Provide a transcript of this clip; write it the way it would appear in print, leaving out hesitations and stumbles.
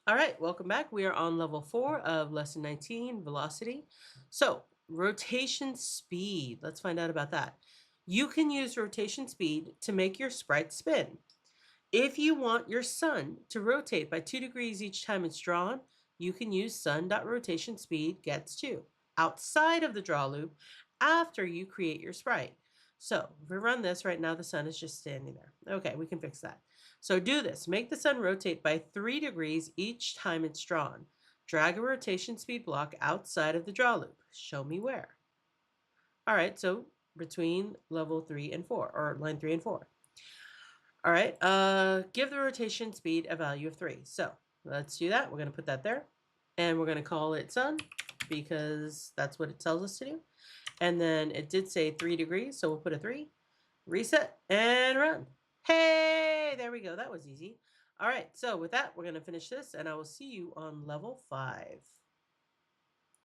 All right, welcome back. We are on level 4 of lesson 19, velocity. So, rotation speed. Let's find out about that. You can use rotation speed to make your sprite spin. If you want your sun to rotate by 2 degrees each time it's drawn, you can use sun.rotation speed gets 2 outside of the draw loop after you create your sprite. So if we run this right now, the sun is just standing there. Okay, we can fix that. So do this. Make the sun rotate by 3 degrees each time it's drawn. Drag a rotation speed block outside of the draw loop. Show me where. All right, so between level 3 and 4, or line 3 and 4. All right, give the rotation speed a value of 3. So let's do that. We're going to put that there. And we're going to call it sun because that's what it tells us to do. And then it did say 3 degrees, so we'll put a 3. Reset and run. Hey, there we go. That was easy. All right, so with that, we're going to finish this, and I will see you on level 5.